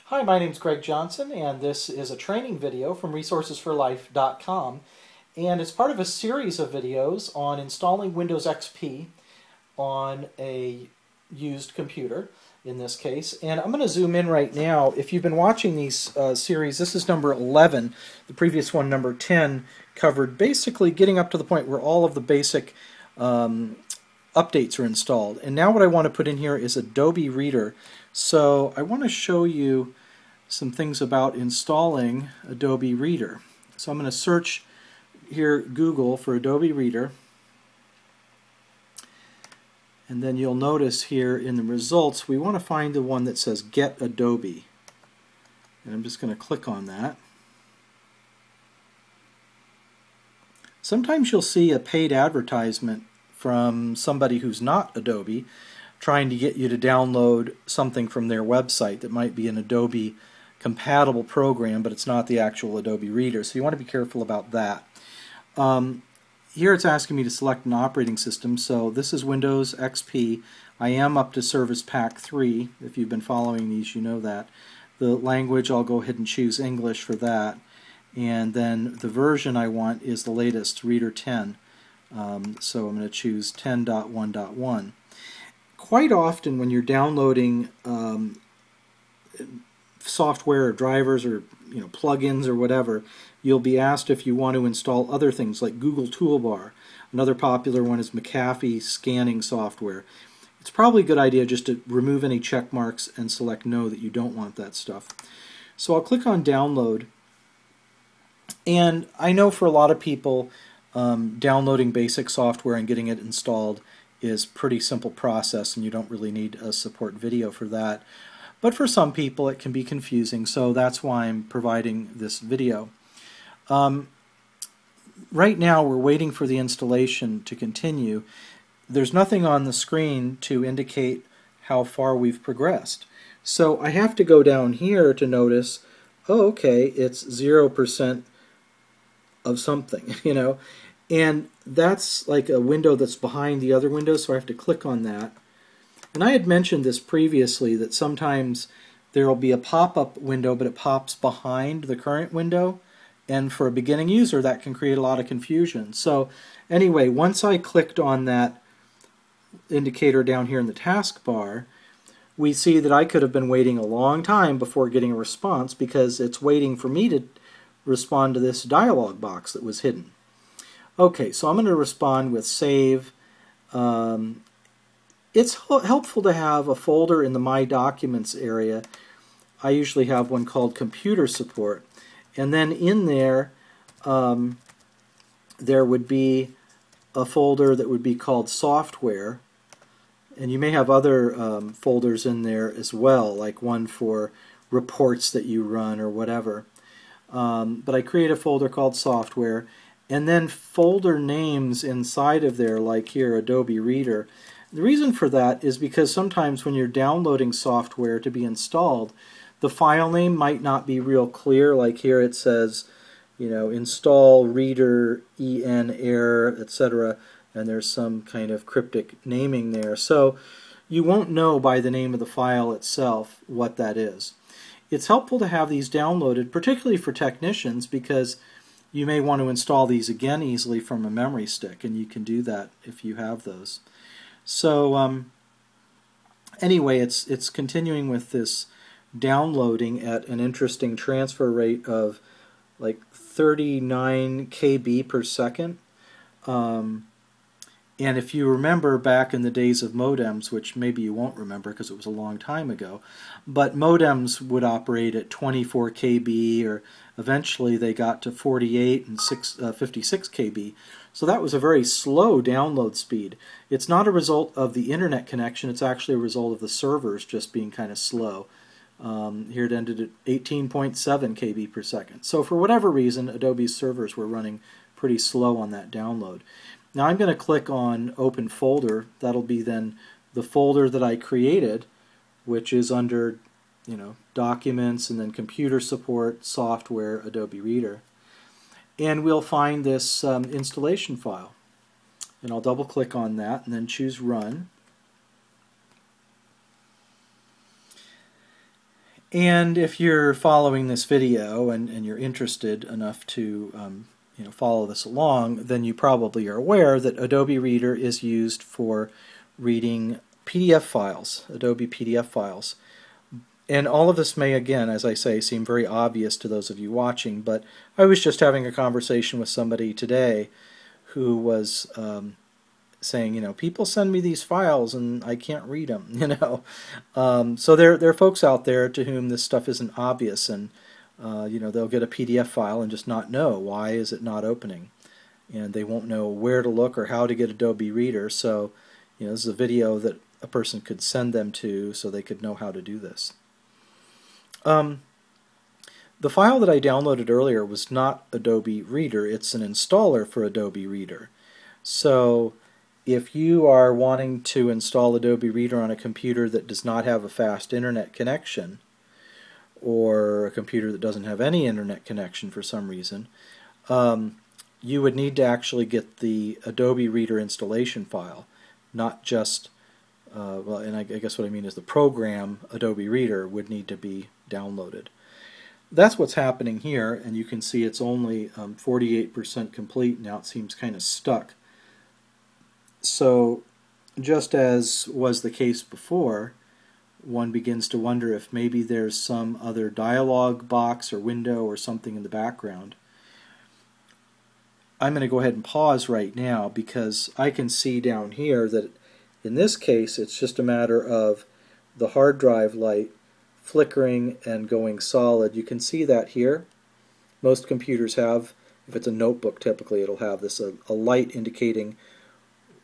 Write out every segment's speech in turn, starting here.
Hi, my name is Greg Johnson, and this is a training video from resourcesforlife.com, and it's part of a series of videos on installing Windows XP on a used computer, in this case. And I'm going to zoom in right now. If you've been watching these series, this is number 11. The previous one, number 10, covered basically getting up to the point where all of the basic updates are installed. And now what I want to put in here is Adobe Reader. So I want to show you some things about installing Adobe Reader. So I'm going to search here Google for Adobe Reader, and then you'll notice here in the results we want to find the one that says Get Adobe, and I'm just going to click on that. Sometimes you'll see a paid advertisement from somebody who's not Adobe trying to get you to download something from their website that might be an Adobe compatible program, but it's not the actual Adobe Reader, so you want to be careful about that. Here it's asking me to select an operating system, so this is Windows XP. I am up to Service Pack 3. If you've been following these, you know that. The language, I'll go ahead and choose English for that, and then the version I want is the latest, Reader 10. So I'm going to choose 10.1.1. Quite often when you're downloading software or drivers or plugins or whatever, you'll be asked if you want to install other things like Google Toolbar. Another popular one is McAfee scanning software. It's probably a good idea just to remove any check marks and select no, that you don't want that stuff. So I'll click on download, and I know for a lot of people downloading basic software and getting it installed is a pretty simple process, and you don't really need a support video for that. But for some people it can be confusing, so that's why I'm providing this video. Right now we're waiting for the installation to continue. There's nothing on the screen to indicate how far we've progressed. So I have to go down here to notice, oh, okay, it's 0% of something, and that's like a window that's behind the other window, so I have to click on that. And I had mentioned this previously, that sometimes there will be a pop-up window, but it pops behind the current window, and for a beginning user that can create a lot of confusion. So anyway, once I clicked on that indicator down here in the taskbar, we see that I could have been waiting a long time before getting a response, because it's waiting for me to respond to this dialog box that was hidden. Okay, so I'm going to respond with save. It's helpful to have a folder in the My Documents area. I usually have one called Computer Support, and then in there there would be a folder that would be called Software, and you may have other folders in there as well, like one for reports that you run or whatever. But I create a folder called Software, and then folder names inside of there, like here, Adobe Reader. The reason for that is because sometimes when you're downloading software to be installed, the file name might not be real clear. Like here it says, install Reader, en error, etc., and there's some kind of cryptic naming there. So you won't know by the name of the file itself what that is. It's helpful to have these downloaded, particularly for technicians, because you may want to install these again easily from a memory stick, and you can do that if you have those. So anyway, it's continuing with this downloading at an interesting transfer rate of like 39 KB per second. And if you remember back in the days of modems, which maybe you won't remember because it was a long time ago, but modems would operate at 24 KB, or eventually they got to 48 and 56 KB. So that was a very slow download speed. It's not a result of the internet connection, it's actually a result of the servers just being kind of slow. Here it ended at 18.7 KB per second. So for whatever reason, Adobe's servers were running pretty slow on that download. Now I'm going to click on Open Folder. That'll be then the folder that I created, which is under, Documents, and then Computer Support, Software, Adobe Reader. And we'll find this installation file. And I'll double click on that and then choose Run. And if you're following this video and you're interested enough to follow this along, then you probably are aware that Adobe Reader is used for reading PDF files, Adobe PDF files. And all of this may, again, as I say, seem very obvious to those of you watching, but I was just having a conversation with somebody today who was saying, people send me these files and I can't read them, So there are folks out there to whom this stuff isn't obvious, and they'll get a PDF file and just not know why is it not opening, and they won't know where to look or how to get Adobe Reader. So this is a video that a person could send them to so they could know how to do this. The file that I downloaded earlier was not Adobe Reader. It's an installer for Adobe Reader. So if you are wanting to install Adobe Reader on a computer that does not have a fast internet connection, or a computer that doesn't have any internet connection for some reason, you would need to actually get the Adobe Reader installation file, not just, and I guess what I mean is the program Adobe Reader would need to be downloaded. That's what's happening here, and you can see it's only 48% complete. Now it seems kind of stuck. So just as was the case before, one begins to wonder if maybe there's some other dialog box or window or something in the background. I'm going to go ahead and pause right now because I can see down here that in this case it's just a matter of the hard drive light flickering and going solid. You can see that here. Most computers have, if it's a notebook typically, it'll have this a light indicating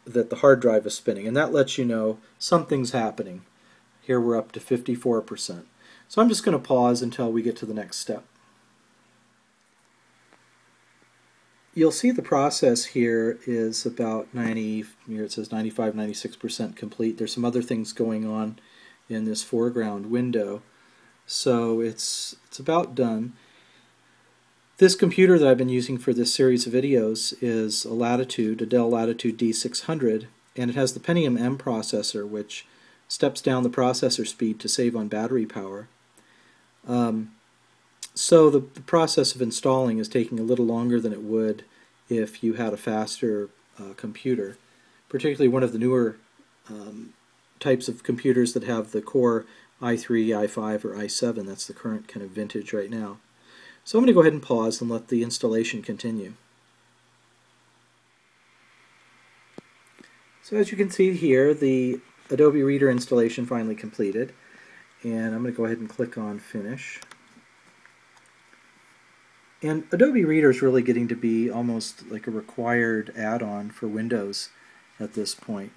that the hard drive is spinning, and that lets you know something's happening. Here we're up to 54%. So I'm just going to pause until we get to the next step. You'll see the process here is about 90, here it says 95, 96% complete. There's some other things going on in this foreground window, so it's about done. This computer that I've been using for this series of videos is a Dell Latitude D600, and it has the Pentium M processor, which steps down the processor speed to save on battery power. So the process of installing is taking a little longer than it would if you had a faster computer, particularly one of the newer types of computers that have the Core i3, i5, or i7. That's the current kind of vintage right now. So I'm going to go ahead and pause and let the installation continue. So as you can see here, the Adobe Reader installation finally completed, and I'm going to go ahead and click on Finish. And Adobe Reader is really getting to be almost like a required add-on for Windows at this point.